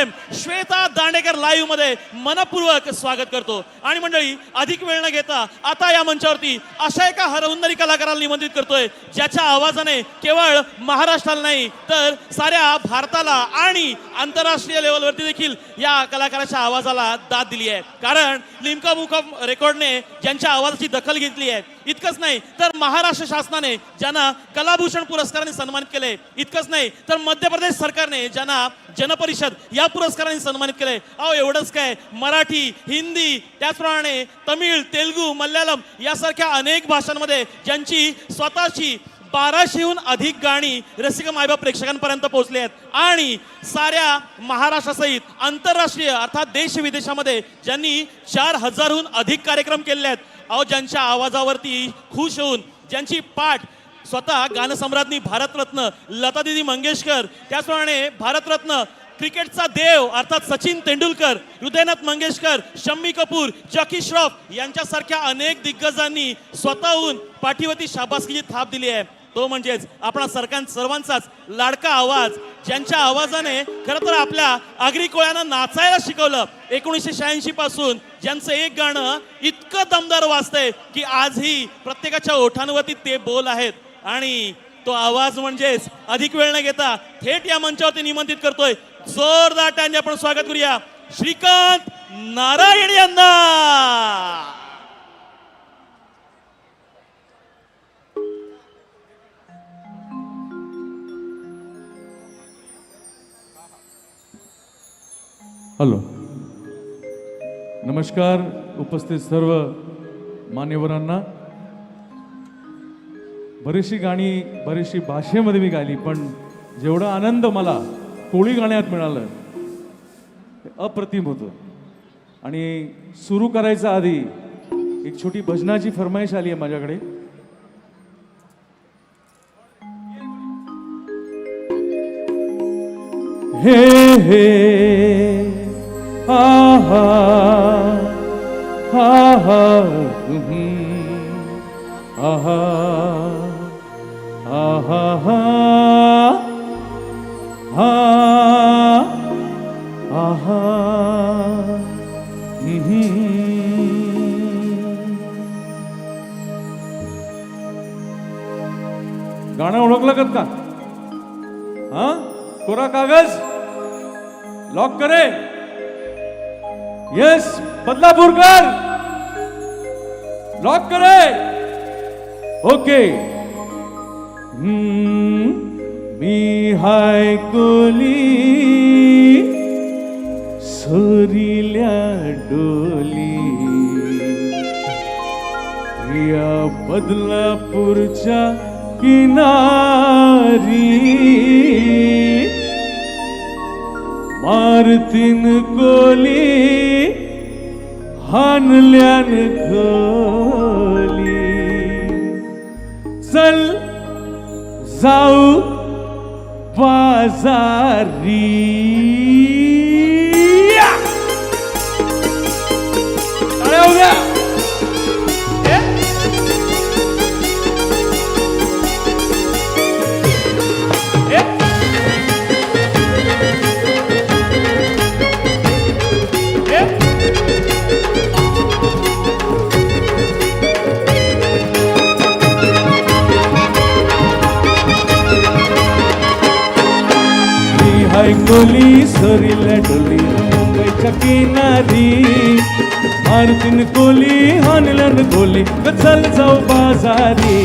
Fame Shweta Dandekar live मध्ये मनपूर्वक स्वागत करतो। आणि मंडळी, अधिक वेळ न घेता आता या मंचावरती अशा एका हरहुन्नरी कलाकाराला निमंत्रित करतोय ज्याच्या आवाजाने केवळ महाराष्ट्राला नाही तर साऱ्या भारताला आणि आंतरराष्ट्रीय लेवलवरती देखील या कलाकाराच्या आवाजाला दाद दिली आहे। कारण लिम्का बुक ऑफ रेकॉर्डने ज्यांच्या आवाजाची दखल घेतली आहे, इतकंच नाही तर महाराष्ट्र शासनाने ज्यांना कलाभूषण पुरस्काराने सन्मानित केले, इतकंच नाही तर मध्य प्रदेश सरकारने ज्यांना जनपरिषद या पुरस्काराने सन्मानित केले। अहो एवढंच काय, मराठी, हिंदी, त्याचप्रमाणे तमिळ, तेलुगू, मल्याळम यासारख्या अनेक भाषांमध्ये ज्यांची स्वतःची 1200हून अधिक गाणी रसिक मायबाप प्रेक्षकांपर्यंत पोहोचली आहेत आणि साऱ्या महाराष्ट्रासहित आंतरराष्ट्रीय अर्थात देश विदेशामध्ये ज्यांनी 4000हून अधिक कार्यक्रम केले आहेत। अहो ज्यांच्या आवाजावरती खुश होऊन ज्यांची पाठ स्वतः गानसम्राज्ञी भारतरत्न लता दीदी मंगेशकर, त्याचप्रमाणे भारतरत्न क्रिकेटचा देव अर्थात सचिन तेंडुलकर, हृदयनाथ मंगेशकर, शम्मी कपूर, जॅकी श्रॉफ यांच्यासारख्या अनेक दिग्गजांनी स्वतःहून पाठीवरती शाबासकीची थाप दिली आहे। तो म्हणजेच आपला सर्वांचाच लाडका आवाज, ज्यांच्या आवाजाने खरं तर आपल्या आगरी कोळ्यांना नाचायला शिकवलं 1986 पासून, ज्यांचं एक गाणं इतकं दमदार वाजतंय की आजही प्रत्येकाच्या ओठांवरती ते बोल आहेत। आणि तो आवाज म्हणजेच अधिक वेळ न घेता थेट या मंचावरती निमंत्रित करतोय। जोरदार टाळ्यांनी आपण स्वागत करूया श्रीकांत नारायण यांना। हॅलो, नमस्कार उपस्थित सर्व मान्यवरांना। बरीचशी गाणी बरीचशी भाषेमध्ये मी गायली, पण जेवढा आनंद मला कोळी गाण्यात मिळालं ते अप्रतिम होतं। आणि सुरू करायच्या आधी एक छोटी भजनाची फरमाईश आली आहे माझ्याकडे। हे हे हा हा हा हा आहा आहा हा हा आहा गाणं ओळखलं का? हा, कोरा कागज लॉक करे। यस, बदलापूरकर लॉक करे। ओके। मी हाय कोली सोरील्या डोली या बदलापूरच्या किनारी मारतीन कोली हानल्यान खोली। चल जाऊ बाजारी। टाळ्या होऊ द्या। कोली सरीला डोली मुंबईच्या किनारी मारतीन कोली हानल्यान गोली चल जाऊ बाजारी।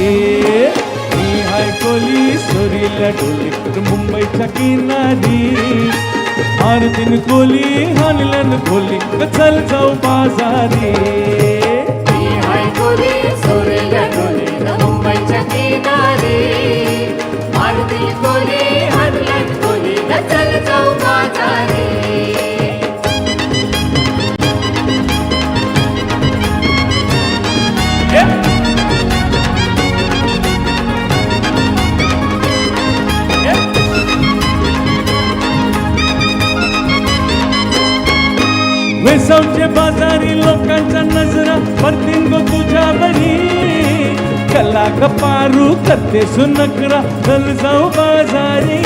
मी हाय कोली सरीला डोली मुंबईच्या किनारी मारतीन कोली हानल्यान गोली चल जाऊ बाजारी। मी हाय कोली सरीला डोली मुंबईच्या किनारी मारतीन कोली हानल्यान गोली चल जाऊ बाजारी। वेसावचे बाजारी लोकांच्या नजरा परतीन गो तुझ्यावरी कला कपारू करते सुनकरा चल जाऊ बाजारी।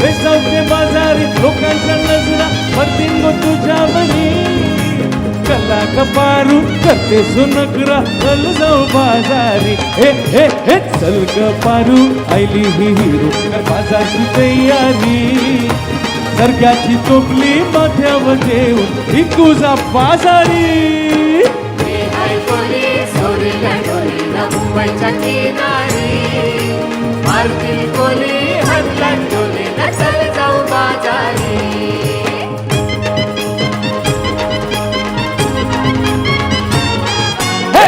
हे चौके बाजारी लोकांच्या नजरा पडतील गो तुझ्यावरी कला कपारू करते सुनकरा चल जाऊ बाजारी हे हे हे चल कपारू आईली ही हिरो कर बाजारची तयारी सरक्याची टोपली माथ्यावर ठेवून ही तुझा बाजारी मी हाय कोली सोरीला डोलीला मुंबईच्या किनारी मारतील कोली हरला डोलीला चल जाऊ बाजारी हे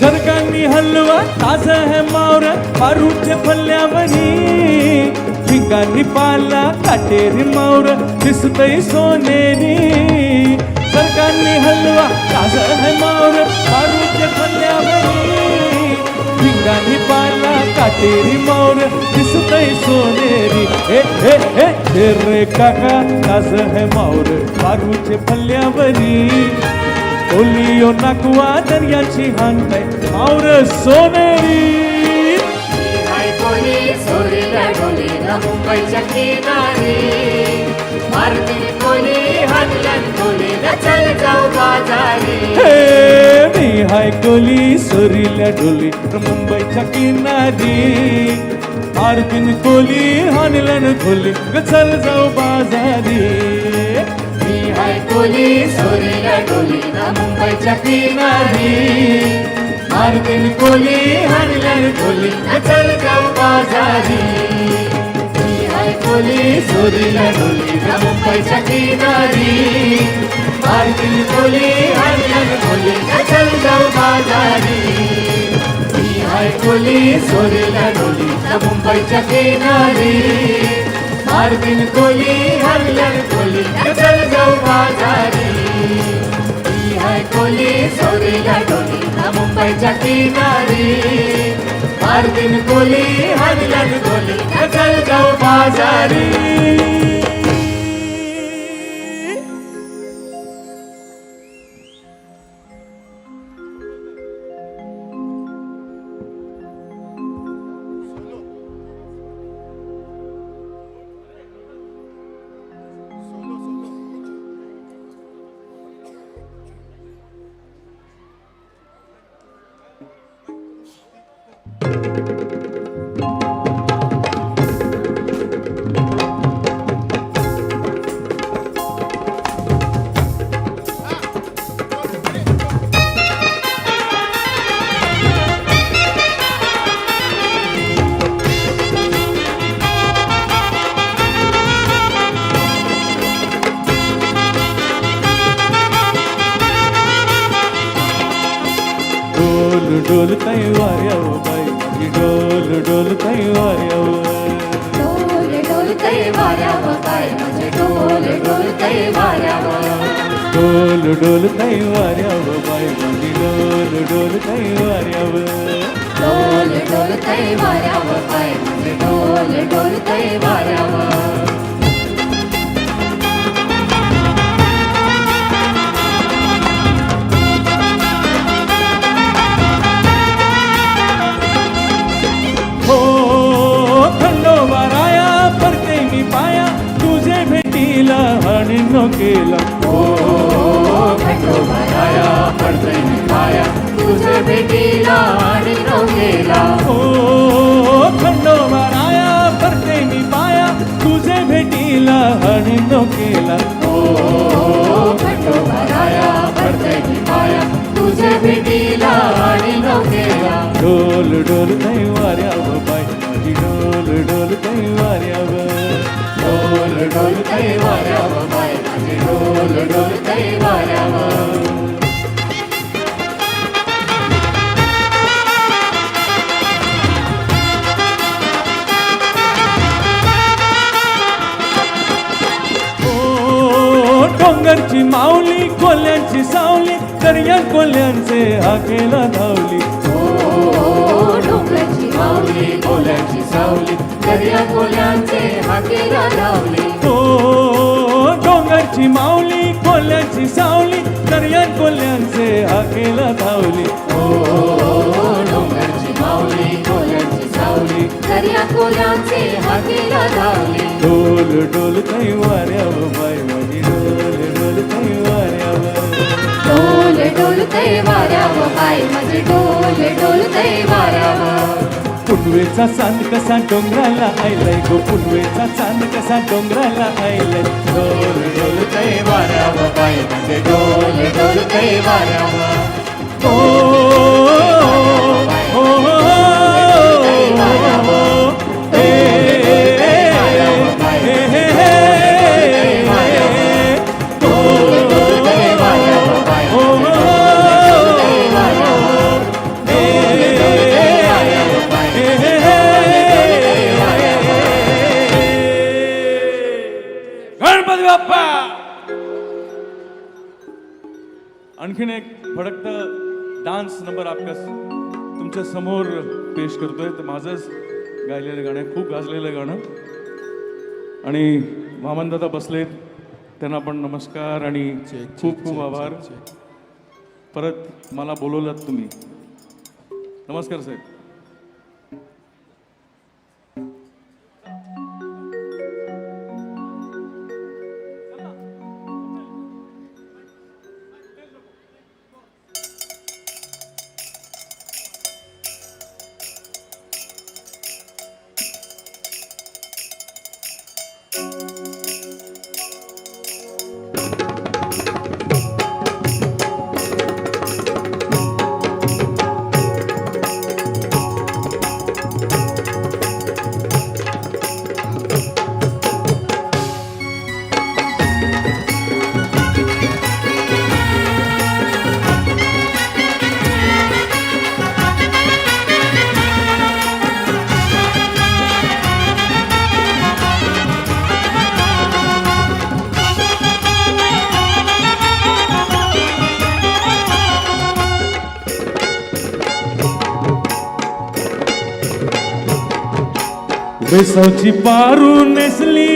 सरकांनी हलवा ताज है मावर पारूचे फल्ल्यावरी ठिकाणी पाला काटेरी मावर दिसतई सोनेरी सरकांनी हलवा ताज है मावर पारूचे फल्ल्यावरी ठिकाणी पाला काटेरी मावर दिसतई सोनेरी हे हे हे रे काका ताज है मावर पारूचे फल्ल्यावरी ओलियो नाकवा दर्याची हानताय मावर सोनेरी मी हाय कोली सोरीला डोलीला मुंबईच्या किनारी मारतील कोली हरला डोलीला चल जाऊ बाजारी हे मी हाय कोली सोरील्या डोली मुंबईच्या किनारी आरतीन कोली हानलन खोली चल जाऊ बाजारी मी हाय कोली सोरीला डोलीला मुंबईच्या किनारी मारतील कोली हरला डोलीला चल जाऊ बाजारी मी हाय कोली सोरीला डोलीला मुंबईच्या किनारी मारतील कोली हरला डोलीला चल जाऊ बाजारी मी हाय कोली सोरीला डोलीला मुंबईच्या किनारी मारतील कोली हरला डोलीला चल जाऊ बाजारी मी हाय कोली सोरीला डोलीला मुंबईच्या किनारी मारतील कोली हरला डोलीला चल जाऊ बाजारी डोल ताई वाऱ्याव बाई डोल डोल ताई वाऱ्याव डोल डोल तई वाऱ्याव काय माझे डोल डोल तई वाऱ्याव डोल डोल ताई वाऱ्याव बाई डोल डोल ताई वाऱ्याव डोल डोल तई वाऱ्याव काय माझे डोल डोल तई वाऱ्याव हो थंडो वाराया परते मी पाया तुझे भेटीला आणि नो केला ओ खंडोबाराया पडतय मी पाया तुझे भेटीला आणि नवलेला हो थंडो वाराया परते मी पाया तुझे भेटीला आणि नो केला ओ खंडोबाराया पडतय मी पाया तुझे भेटीला आणि नवलेला डोल डोल ताई वाऱ्याव बाई माझी डोल डोल ताई वाऱ्याव डोल डोल तई वाऱ्याव बाय माझे डोल डोल तई वाऱ्याव ओ डोंगरची माऊली कोल्यांची सावली दर्या कोल्यांचे हाकेला धावली डोंगराची माऊली कोल्यांची सावली दर्या कोल्यांचे हाकेला लावली ओ डोंगरची माऊली कोल्ह्यांची सावली दर्यान कोल्ह्यांचे हाकेला धावली डोंगरची माऊली कोल्ह्यांची सावली दर्या कोल्ह्यांचे हाकेला धावली डोल डोल काही वाऱ्यावर बाय माझी डोल डोल काही वाऱ्यावर डोल डोलतय वाऱ्यावर बाई माझे डोल डोलतय वाऱ्यावर पुनवेचा चांद कसा डोंगराला आयलाय गो पुनवेचा चांद कसा डोंगराला आयलाय डोल डोल काही वाऱ्यावर बाय माझे डोल डोल काही वाऱ्यावर ओ ओ गणपती बाप्पा आणखीन एक फडकता डान्स नंबर आपल्या तुमच्या समोर पेश करतोय तर माझंच गायलेलं गाणं आहे, खूप गाजलेलं गाणं. आणि वामनदादा बसलेत त्यांना पण नमस्कार आणि खूप खूप आभार. परत मला बोलवलात तुम्ही. नमस्कार साहेब. बेसावची पारू नेसली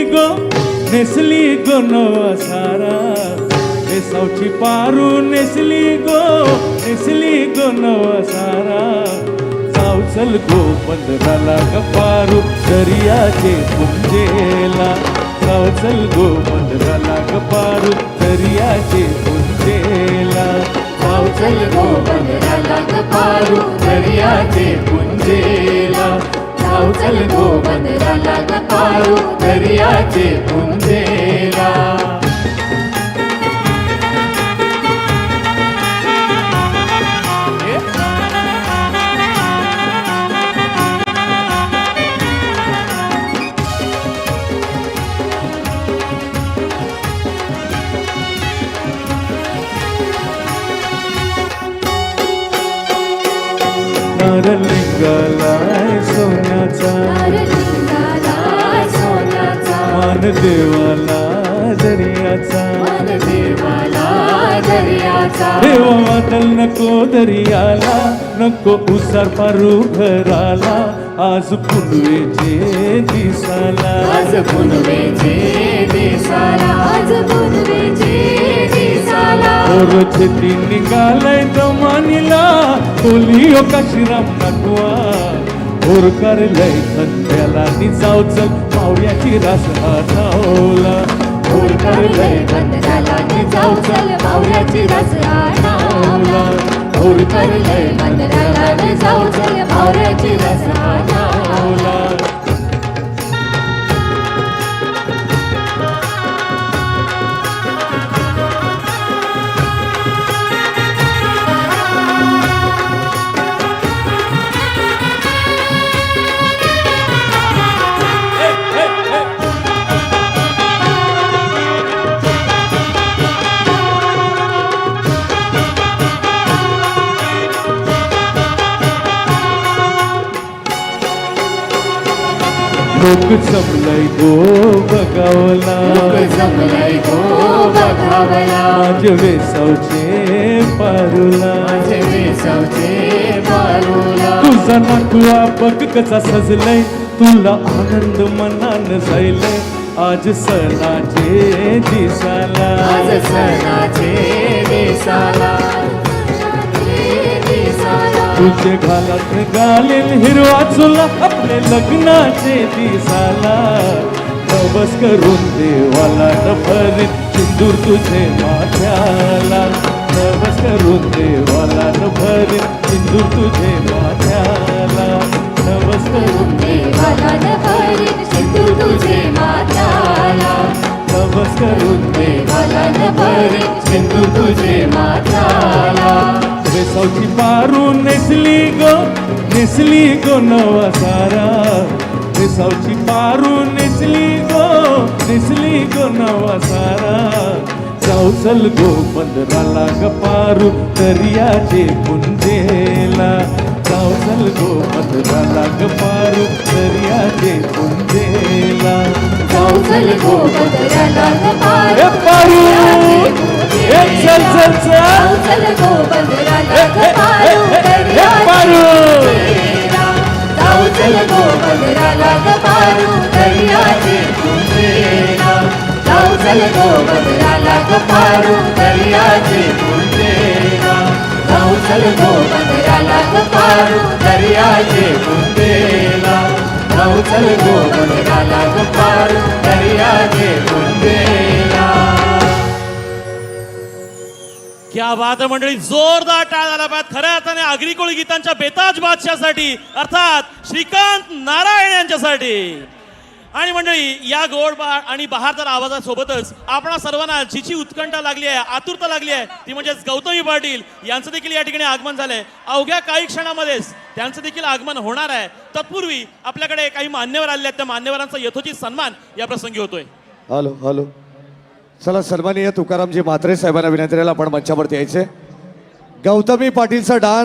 गो नवा सारा बेसावची पारू नेसली गो नवा सारा जाऊ चल गो बंदराला गपारू दर्याचे पुंजेला जाऊ चल गो बंदराला गपारू दर्याचे पुंजेला जाऊ चल गो बंदराला गपारू दर्याचे पुंजेला जाऊ चल गो बंदराला गपारू दर्याचे पुंजेला. नरलिंगालाय सोन्याचा मान देवाला दर्याचा देवा वादल नको दर्याला नको उसार पारू घराला आज पुनवेचे दिसाला आज पुनवेचे दिसाला आज पुनवेचे दिसाला ओरचे ती निघालय दमानीला बोलियो काशीराम नाटवा ओर करलय धंद्याला निजाव चल मावळ्याची रास हातावला ओर करलय बंदराला निजाव चल मावळ्याची रस आणावला ओर करलय बंदराला निजाव चल मावळ्याची रस आणावला लोक जमलय गो बघावला जमलय गो बघावला माझे वेसावचे पारुला माझे वेसावचे पारुला तुझा नातू बघ कसा सजलय तुला आनंद मनान जायलय आज सणाचे दिसाला आज सणाचे दिसाला तुझे घालात घालेल हिरवा चुला आपले लग्नाचे दिसाला नवस करून देवाला नभरीत सिंदूर तुझे माथ्याला नवस करून देवाला नभरीत सिंदूर तुझे माथ्याला नवस करून देवाला नभरीत सिंदूर तुझे माथ्याला नवस करून देवाला नभरीत सिंदूर तुझे माथ्याला वेसावची पारू नेसली गो नवा सारा वेसावची पारू नेसली गो नवा सारा जाऊ चल गो बंदराला ग पारू दर्याचे पुंजेला जाऊ चल गो बंदराला ग पारू दर्याचे पुंजेला जाऊ चल गो बंदराला ग ए पारू ए चल चल चल जाऊ चल गो बंदराला ग पारू पारू जाऊ चल गो बंदराला ग पारू दर्याचे पुंजेला जाऊ चल गो बंदराला ग पारू दर्याचे पुंजेला जाऊ चल गो बंदराला ग पारू दर्याचे पुंजेला जाऊ चल गो बंदराला ग पारू दर्याचे पुंजेला क्या बात आहे मंडळी, जोरदार टाळ झाला पाहिजे खऱ्या अर्थाने आगरी कोळी गीतांच्या बेताज बादशाहसाठी अर्थात श्रीकांत नारायण यांच्यासाठी. आणि मंडळी या गोड आणि बहारदार आवाजासोबतच आपणा सर्वांना जिची उत्कंठा लागली आहे, आतुरता लागली आहे, ती म्हणजेच गौतमी पाटील यांचं देखील या ठिकाणी आगमन झालंय. अवघ्या काही क्षणामध्येच त्यांचं देखील आगमन होणार आहे. तत्पूर्वी आपल्याकडे काही मान्यवर आले आहेत, त्या मान्यवरांचा यथोचित सन्मान या प्रसंगी होतोय. हॅलो हॅलो, चला सन्माननीय तुकारामजी म्हात्रे साहेबांना विनंती करायला आपण मंचावरती यायचे. गौतमी पाटीलचा डान्स